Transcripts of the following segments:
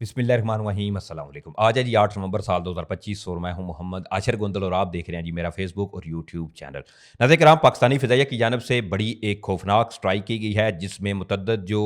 बिस्मिल्लाहिर्रहमानिर्रहीम अस्सलाम वालेकुम। आज है जी 8 नवंबर साल 2025 और मैं हूं मोहम्मद आशिर गोंदल और आप देख रहे हैं जी मेरा फेसबुक और यूट्यूब चैनल। नाज़रीन किराम, पाकिस्तानी फ़िज़ाइया की जानब से बड़ी एक खौफनाक स्ट्राइक की गई है जिसमें मुतअद्दिद जो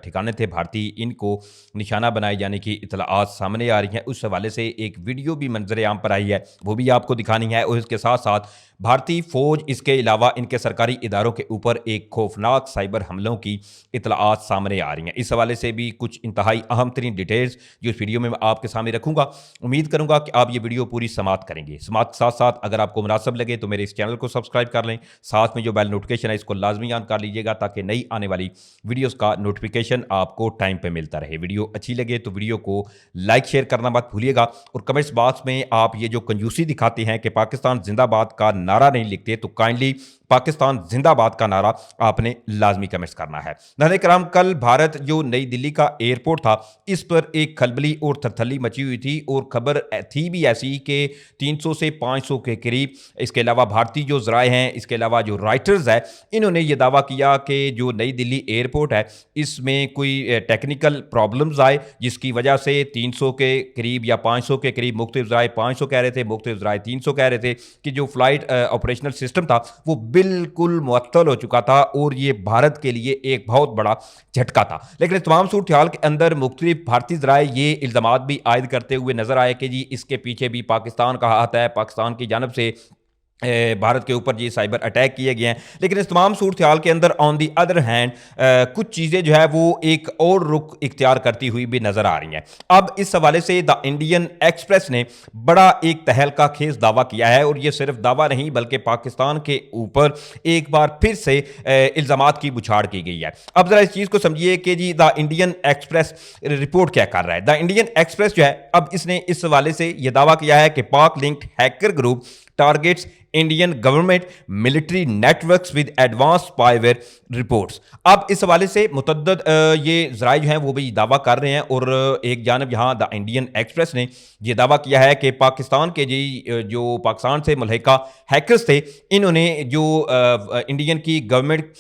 ठिकाने थे भारतीय, इनको निशाना बनाए जाने की इत्तलाआत सामने आ रही हैं। उस हवाले से एक वीडियो भी मंजर आम पर आई है, वो भी आपको दिखानी है और इसके साथ साथ भारतीय फ़ौज, इसके अलावा इनके सरकारी इदारों के ऊपर एक खौफनाक साइबर हमलों की इत्तलाआत सामने आ रही हैं। इस हवाले से भी कुछ इंतहाई अहम तरीन डिटेल्स जो इस वीडियो में मैं आपके सामने रखूंगा। उम्मीद करूंगा कि आप ये वीडियो पूरी समाप्त करेंगे। समाप्त के साथ साथ अगर आपको मुनासिब लगे तो मेरे इस चैनल को सब्सक्राइब कर लें, साथ में जो बेल नोटिफिकेशन है इसको लाजमी ऑन कर लीजिएगा ताकि नई आने वाली वीडियोस का नोटिफिकेशन आपको टाइम पे मिलता रहे। वीडियो अच्छी लगे तो वीडियो को लाइक शेयर करना मत भूलिएगा और कमेंट्स बॉक्स में आप ये जो कंजूसी दिखाते हैं कि पाकिस्तान जिंदाबाद का नारा नहीं लिखते, तो काइंडली पाकिस्तान जिंदाबाद का नारा आपने लाजमी कमेंट्स करना है। नाज़रीन किराम, कल भारत जो नई दिल्ली का एयरपोर्ट था, इस पर एक खलबली और थरथली मची हुई थी और खबर थी भी ऐसी कि 300 से 500 के करीब, इसके अलावा भारतीय जो ज़राए हैं, इसके अलावा जो राइटर्स है, इन्होंने ये दावा किया कि जो नई दिल्ली एयरपोर्ट है इसमें कोई टेक्निकल प्रॉब्लम्स आए जिसकी वजह से 300 के करीब या 500 के करीब, मुख्तलिफ ज़राए 500 कह रहे थे, मुख्तलिफ ज़राए 300 कह रहे थे कि जो फ्लाइट ऑपरेशनल सिस्टम था वो बिल्कुल मुअत्तल हो चुका था और ये भारत के लिए एक बहुत बड़ा झटका था। लेकिन इस तमाम सूरत हाल के अंदर मुख्तलिफ भारतीय ज़राए ये इल्ज़ामात भी आयद करते हुए नजर आए कि जी इसके पीछे भी पाकिस्तान का हाथ है, पाकिस्तान की जानब से भारत के ऊपर ये साइबर अटैक किए गए हैं। लेकिन इस तमाम सूरत हाल के अंदर ऑन दी अदर हैंड कुछ चीज़ें जो है वो एक और रुख इख्तियार करती हुई भी नज़र आ रही हैं। अब इस हवाले से द इंडियन एक्सप्रेस ने बड़ा एक तहलका खेज दावा किया है और ये सिर्फ दावा नहीं बल्कि पाकिस्तान के ऊपर एक बार फिर से इल्ज़ामात की बुछाड़ की गई है। अब ज़रा इस चीज़ को समझिए कि जी द इंडियन एक्सप्रेस रिपोर्ट क्या कर रहा है। द इंडियन एक्सप्रेस जो है, अब इसने इस हवाले से यह दावा किया है कि पाक linked hacker group targets Indian government military networks with advance spyware reports. अब इस हवाले से मुतअद्दिद ये ज़राए जो हैं वो भी दावा कर रहे हैं और एक जानब यहाँ द इंडियन एक्सप्रेस ने ये दावा किया है कि पाकिस्तान के जो पाकिस्तान से मुल्हिका हैकर्स थे, इन्होंने जो इंडियन की गवर्नमेंट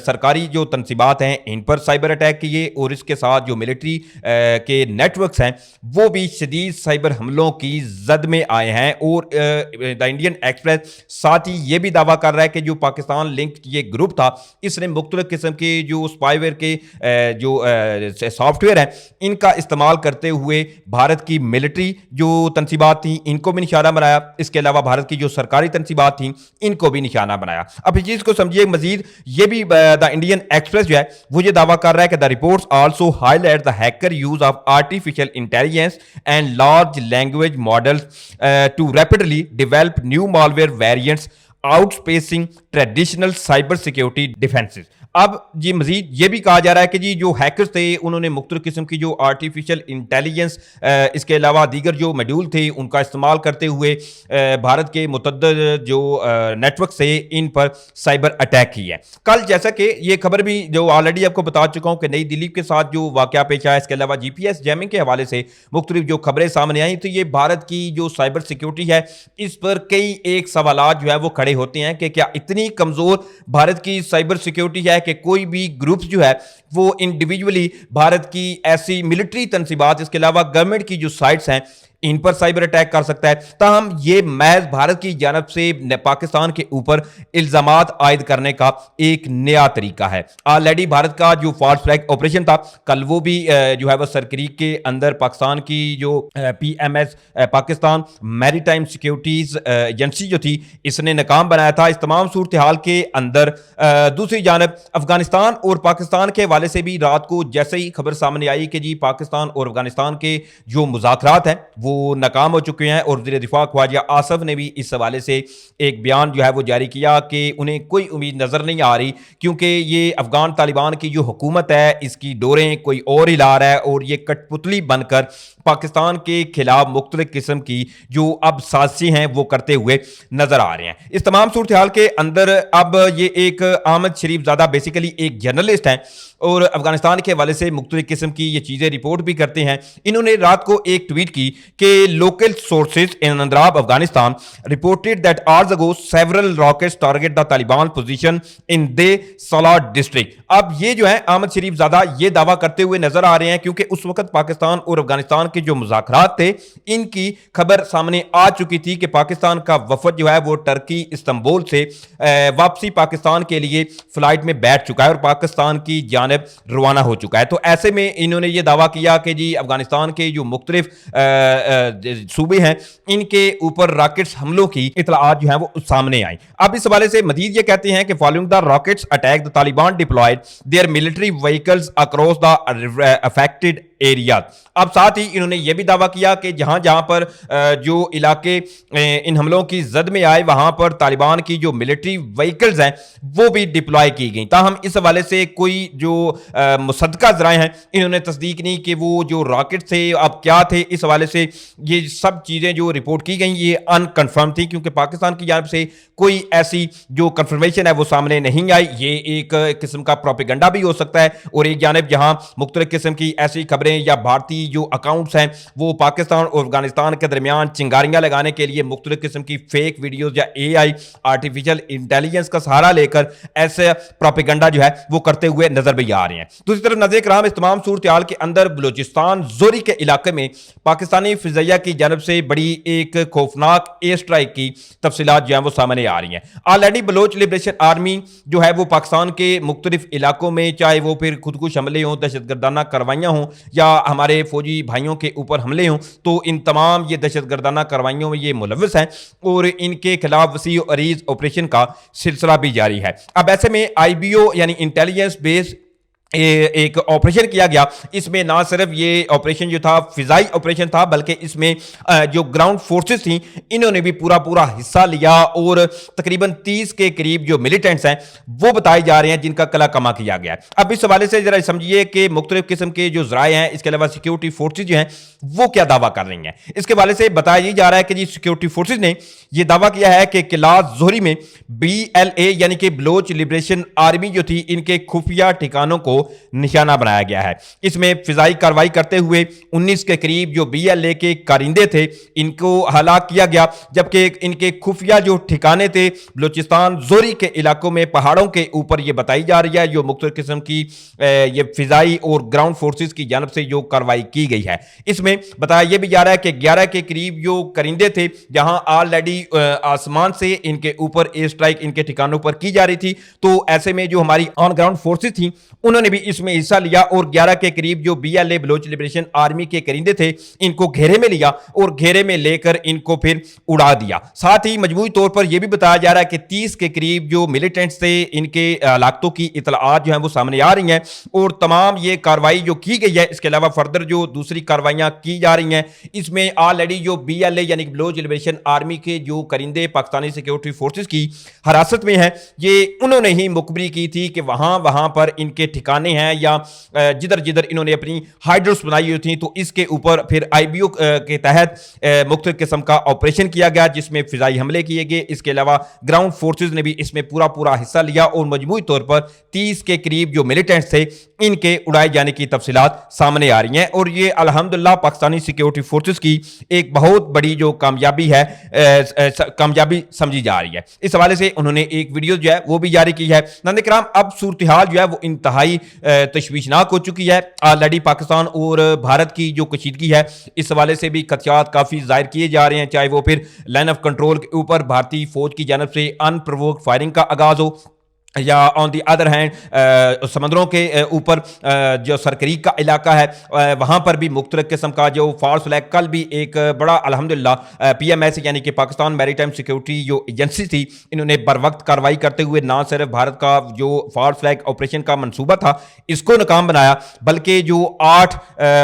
सरकारी जो तनसीबात हैं इन पर साइबर अटैक किए और इसके साथ जो मिलिट्री के नेटवर्क्स हैं वो भी शदीद साइबर हमलों की जद में आए हैं। और द इंडियन एक्सप्रेस साथ ही ये भी दावा कर रहा है कि जो पाकिस्तान लिंक ये ग्रुप था, इसने मुख्तलिफ किस्म के जो स्पाईवेयर के जो सॉफ्टवेयर हैं इनका इस्तेमाल करते हुए भारत की मिलिट्री जो तनसीबात थी इनको भी निशाना बनाया, इसके अलावा भारत की जो सरकारी तनसीबात थी इनको भी निशाना बनाया। अब इस चीज़ को समझिए मजीद, ये भी द इंडियन एक्सप्रेस जो है वो ये दावा कर रहा है कि the reports also highlight the hacker use of artificial intelligence and large language models to rapidly develop new malware variants outspacing traditional cyber security defenses। अब जी मजीद ये भी कहा जा रहा है कि जी जो हैकर्स थे उन्होंने मुख्तलिफ किस्म की जो आर्टिफिशियल इंटेलिजेंस, इसके अलावा दीगर जो मॉड्यूल थे उनका इस्तेमाल करते हुए भारत के मुतअद्दिद जो नेटवर्क से इन पर साइबर अटैक किया है। कल जैसा कि ये खबर भी जो ऑलरेडी आपको बता चुका हूँ कि नई दिल्ली के साथ जो वाक़या पेश आया, इसके अलावा GPS जैमिंग के हवाले से मुख्तलिफ जो खबरें सामने आई, तो ये भारत की जो साइबर सिक्योरिटी है इस पर कई एक सवालात जो है वो खड़े होते हैं कि क्या इतनी कमज़ोर भारत की साइबर सिक्योरिटी है कि कोई भी ग्रुप्स जो है वो इंडिविजुअली भारत की ऐसी मिलिट्री तनसीबात, इसके अलावा गवर्नमेंट की जो साइट्स हैं इन पर साइबर अटैक कर सकता है। ताहम ये महज भारत की जानब से पाकिस्तान के ऊपर इल्जामात आयद करने का एक नया तरीका है। ऑलरेडी भारत का जो फॉल्स फ्लैग ऑपरेशन था कल, वो भी जो है वो सरक्रीक के अंदर पाकिस्तान की जो PMS Pakistan maritime securities agency जो थी इसने नाकाम बनाया था। इस तमाम सूरत हाल के अंदर दूसरी जानब अफगानिस्तान और पाकिस्तान के हवाले से भी रात को जैसे ही खबर सामने आई कि जी पाकिस्तान और अफगानिस्तान के जो मुज़ाकरात हैं वो नाकाम हो चुके हैं और वज़ीर दिफा ख्वाजा आसफ ने भी इस हवाले से एक बयान जो है वो जारी किया कि उन्हें कोई उम्मीद नज़र नहीं आ रही, क्योंकि ये अफगान तालिबान की जो हुकूमत है इसकी डोरें कोई और हिला रहा है और ये कठपुतली बनकर पाकिस्तान के खिलाफ मुख्तलिफ किस्म की जो अब साजिशें हैं वो करते हुए नजर आ रहे हैं। इस तमाम सूरत हाल के अंदर अब ये एक अहमद शरीफ ज़ादा बेसिकली एक जर्नलिस्ट हैं और अफगानिस्तान के हवाले से मुख्तलिफ किस्म की ये चीज़ें रिपोर्ट भी करते हैं। इन्होंने रात को एक ट्वीट की कि local sources in Andarab Afghanistan reported that hours ago several rockets target the Taliban position in Deh Salah district. अब ये जो है अहमद शरीफ ज़ादा ये दावा करते हुए नजर आ रहे हैं क्योंकि उस वक्त पाकिस्तान और अफगानिस्तान के जो मुज़ाकरात थे इनकी खबर सामने आ चुकी थी कि पाकिस्तान का वफद जो है वो टर्की इस्तांबुल से वापसी पाकिस्तान के लिए फ्लाइट में बैठ चुका है और पाकिस्तान की जानिब रवाना हो चुका है। तो ऐसे में इन्होंने ये दावा किया कि जी अफगानिस्तान के जो मुख्तलिफ सूबे हैं इनके ऊपर रॉकेट्स हमलों की इतलात जो है वो सामने आई। अब इस हवाले से मजीद ये कहते हैं कि following the rockets attack the Taliban deployed their military vehicles across the affected area. अब साथ ही इन्होंने यह भी दावा किया कि जहां जहां पर जो इलाके इन हमलों की जद में आए वहां पर तालिबान की जो मिलिट्री व्हीकल्स हैं वो भी डिप्लॉय की गई। ताहम इस हवाले से कोई जो मुसद्दका ज़राए हैं इन्होंने तस्दीक नहीं कि वो जो रॉकेट थे अब क्या थे। इस हवाले से ये सब चीज़ें जो रिपोर्ट की गई ये अनकन्फर्म थी क्योंकि पाकिस्तान की जानब से कोई ऐसी जो कंफर्मेशन है वो सामने नहीं आई। ये एक किस्म का प्रोपेगेंडा भी हो सकता है और एक जानब जहां मुख्तलिफ किस्म की ऐसी खबरें या भारतीय जो अकाउंट्स हैं वो पाकिस्तान और अफगानिस्तान के दरमियान चिंगारियां लगाने के लिए मुख्तलिफ किस्म की फेक वीडियोज या AI आर्टिफिशियल इंटेलिजेंस का सहारा लेकर ऐसे प्रोपेगेंडा जो है वो करते हुए नजर भी आ रहे हैं। दूसरी तरफ नज़र कराम इस तमाम सूरत हाल के अंदर बलूचिस्तान जोरी के इलाके में पाकिस्तानी फिजाइया की जानब से बड़ी एक खौफनाक एयर स्ट्राइक की तफसीलात जो है वो सामने आ रही हैं। ऑलरेडी बलोच लिबरेशन आर्मी जो है वो पाकिस्तान के मुख्तलिफ इलाकों में चाहे वो फिर खुदकुश हमले हों, दहशतगर्दाना कार्रवाइयाँ हों या हमारे फौजी भाइयों के ऊपर हमले हों, तो इन तमाम ये दहशतगर्दाना कार्रवाइयों में ये मुलव्वस हैं और इनके खिलाफ वसी अरीज ऑपरेशन का सिलसिला भी जारी है। अब ऐसे में IBO यानी इंटेलिजेंस बेस एक ऑपरेशन किया गया। इसमें ना सिर्फ ये ऑपरेशन जो था फिजाई ऑपरेशन था बल्कि इसमें जो ग्राउंड फोर्सेस थी इन्होंने भी पूरा पूरा हिस्सा लिया और तकरीबन 30 के करीब जो मिलिटेंट्स हैं वो बताए जा रहे हैं जिनका कला कमा किया गया है। अब इस हवाले से जरा समझिए कि मुख्तलिफ किस्म के जो जराए हैं इसके अलावा सिक्योरिटी फोर्सेज जो हैं वो क्या दावा कर रही हैं। इसके हवाले से बताया यही जा रहा है कि जी सिक्योरिटी फोर्सेज ने यह दावा किया है कि किला जोहरी में BLA यानी कि बलोच लिबरेशन आर्मी जो थी इनके खुफिया ठिकानों को निशाना बनाया गया है। इसमें फिजाई कार्रवाई करते हुए 19 के करीब जो BLA के कारिंदे थे इनको हलाक किया गया, जबकि इनके खुफिया जो ठिकाने थे बलूचिस्तान जोरी के इलाकों में पहाड़ों के ऊपर ये बताई जा रही है जो मुख्तलिफ किस्म की ये फिजाई और ग्राउंड फोर्सेस की जानब से जो कार्रवाई की गई है। इसमें बताया यह भी जा रहा है कि 11 के करीब जो करिंदे थे जहां ऑलरेडी आसमान से इनके ऊपर एयर स्ट्राइक इनके ठिकानों पर की जा रही थी, तो ऐसे में जो हमारी ऑन ग्राउंड फोर्सेस थी उन्होंने भी इसमें हिस्सा लिया और 11 के करीब जो BLA बलोच लिबरेशन आर्मी के करिंदे थे इनको घेरे में लिया और घेरे में लेकर इनको फिर उड़ा दिया। साथ ही मजमूई तौर पर यह भी बताया जा रहा है कि 30 के करीब जो मिलिटेंट्स थे इनके हलाकतों की इतलात जो है वो सामने आ रही हैं और तमाम ये कार्रवाई जो की गई है इसके अलावा फर्दर जो दूसरी कार्रवाइयां की जा रही हैं इसमें ऑलरेडी जो BLA यानी बलोच लिबरेशन आर्मी के जो करिंदे पाकिस्तानी सिक्योरिटी फोर्सेस की हिरासत में है ये उन्होंने ही मुखबरी की थी कि वहां पर इनके ठिकाने हैं या जिधर जिधर इन्होंने अपनी हाइड्रोस बनाई हुई थी, तो इसके ऊपर फिर IBO के तहत मुख्तलिफ किस्म का ऑपरेशन किया गया जिसमें फिजाई हमले किए गए। इसके अलावा ग्राउंड फोर्सेस ने भी इसमें पूरा पूरा हिस्सा लिया और मजमूई तौर पर 30 के करीब जो मिलिटेंट्स थे इनके उड़ाए जाने की तफसीलात सामने आ रही हैं और ये अल्हम्दुलिल्लाह पाकिस्तानी सिक्योरिटी फोर्सेस की एक बहुत बड़ी जो कामयाबी है कामयाबी समझी जा रही है। इस हवाले से उन्होंने एक वीडियो जो है वो भी जारी की है। नाज़रीन किराम अब सूरत हाल जो है वो इंतहाई तशवीशनाक हो चुकी है। ऑलरेडी पाकिस्तान और भारत की जो कशीदगी है इस हवाले से भी खदशात काफ़ी जाहिर किए जा रहे हैं, चाहे वो फिर लाइन ऑफ कंट्रोल के ऊपर भारतीय फौज की जानब से अनप्रोवोक्ड फायरिंग का आगाज़ हो या ऑन दी अदर हैंड समंदरों के ऊपर जो सरकरीक का इलाका है वहाँ पर भी मुख्तलिफ किस्म का जो फॉल्स फ्लैग, कल भी एक बड़ा अल्हम्दुलिल्लाह PMS यानी कि पाकिस्तान मैरीटाइम सिक्योरिटी जो एजेंसी थी इन्होंने बर वक्त कार्रवाई करते हुए ना सिर्फ भारत का जो फॉल्स फ्लैग ऑपरेशन का मनसूबा था इसको नाकाम बनाया बल्कि जो 8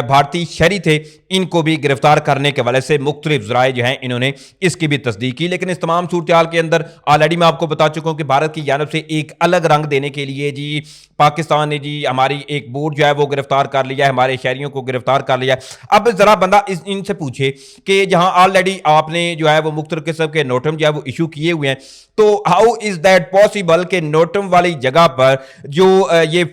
भारतीय शहरी थे इनको भी गिरफ्तार करने के हवाले से मुख्तलिफ ज़राए जो हैं इन्होंने इसकी भी तस्दीक की। लेकिन इस तमाम सूरत हाल के अंदर ऑलरेडी मैं आपको बता चुका हूँ कि भारत की जानब से एक अलग रंग देने के लिए जी पाकिस्तान ने जी हमारी एक बोट जो है वो गिरफ्तार कर लिया है, हमारे शहरियों को गिरफ्तार कर लिया है। अब जरा बंदा इनसे पूछे कि जहां ऑलरेडी आपने जो है वो मुख्तलिफ किस्म के नोटम जो है वो इशू किए हुए हैं, तो हाउ इज दैट पॉसिबल कि नोटम वाली जगह पर जो ये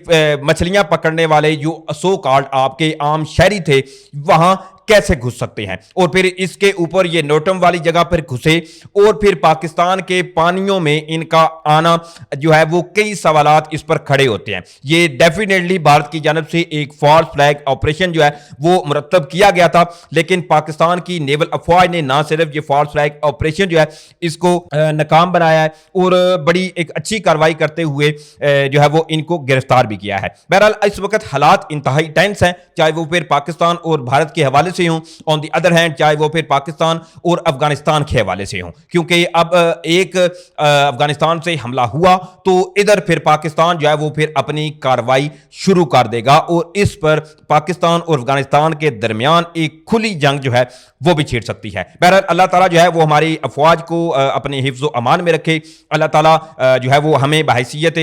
मछलियां पकड़ने वाले जो सो कॉल्ड आपके आम शहरी थे वहां कैसे घुस सकते हैं, और फिर इसके ऊपर ये नोटम वाली जगह पर घुसे और फिर पाकिस्तान के पानियों में इनका आना जो है वो कई सवालात इस पर खड़े होते हैं। ये डेफिनेटली भारत की जानब से एक फॉल्स फ्लैग ऑपरेशन जो है वो मुरतब किया गया था, लेकिन पाकिस्तान की नेवल अफवाज ने ना सिर्फ ये फॉल्स फ्लैग ऑपरेशन जो है इसको नाकाम बनाया है और बड़ी एक अच्छी कार्रवाई करते हुए जो है वो इनको गिरफ्तार भी किया है। बहरहाल इस वक्त हालात इंतहाई टेंस हैं, चाहे वो फिर पाकिस्तान और भारत के हवाले से हों, ऑन दी अदर हैंड चाहे वो फिर पाकिस्तान और अफगानिस्तान के हवाले से हों, क्योंकि अब एक अफगानिस्तान से हमला हुआ तो इधर फिर पाकिस्तान जो है वो फिर अपनी कार्रवाई शुरू कर देगा और इस पर पाकिस्तान और अफगानिस्तान के दरमियान एक खुली जंग जो है वो भी छिड़ सकती है। बहरहाल अल्लाह ताला जो है वो हमारी अफवाज को अपने हिफ्ज़ व अमान में रखे। अल्लाह ताला जो है वो हमें बहैसियत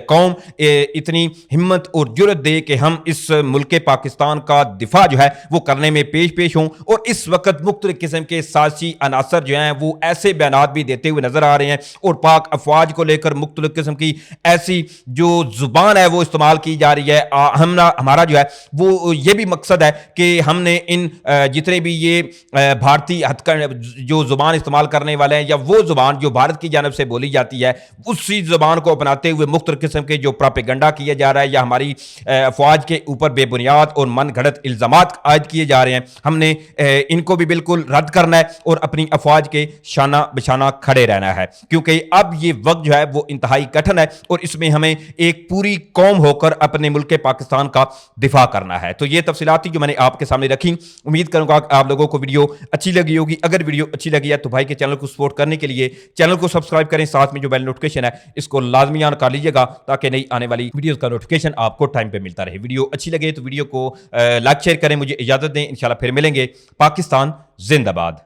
कौम इतनी हिम्मत और जुर्रत दे कि हम इस मुल्क पाकिस्तान का दिफा जो है वो करने में पेश हों। और इस वक्त मुख्तलिफ किस्म के सियासी अनासर जो हैं वो ऐसे बयानात भी देते हुए नजर आ रहे हैं और पाक अफवाज को लेकर मुख्तलिफ किस्म की ऐसी जो जुबान है वो इस्तेमाल की जा रही है। हमारा जो है वो ये भी मकसद है कि हमने इन जितने भी ये भारतीय हथकंडे जो जुबान इस्तेमाल करने वाले हैं या वो जुबान जो भारत की जानब से बोली जाती है उसी जुबान को अपनाते हुए मुख्तलिफ किस्म के जो प्रोपेगेंडा किया जा रहा है या हमारी अफवाज के ऊपर बेबुनियाद और मन घड़त इल्जामात आयद किए जा रहे हैं, हमने इनको भी बिल्कुल रद्द करना है और अपनी अफवाज के शाना बिशाना खड़े रहना है, क्योंकि अब ये वक्त जो है वो इंतहाई कठिन है और इसमें हमें एक पूरी कौम होकर अपने मुल्क पाकिस्तान का दिफा करना है। तो ये तफसीलात जो मैंने आपके सामने रखी, उम्मीद करूंगा आप लोगों को वीडियो अच्छी लगी होगी। अगर वीडियो अच्छी लगी है तो भाई के चैनल को सपोर्ट करने के लिए चैनल को सब्सक्राइब करें, साथ में जो बेल नोटिफिकेशन है इसको लाजमी ऑन कर लीजिएगा ताकि नई आने वाली वीडियोस का नोटिफिकेशन आपको टाइम पे मिलता रहे। वीडियो अच्छी लगे तो वीडियो को लाइक शेयर करें। मुझे इजाजत दें, इंशाल्लाह फिर मिलेंगे। पाकिस्तान जिंदाबाद।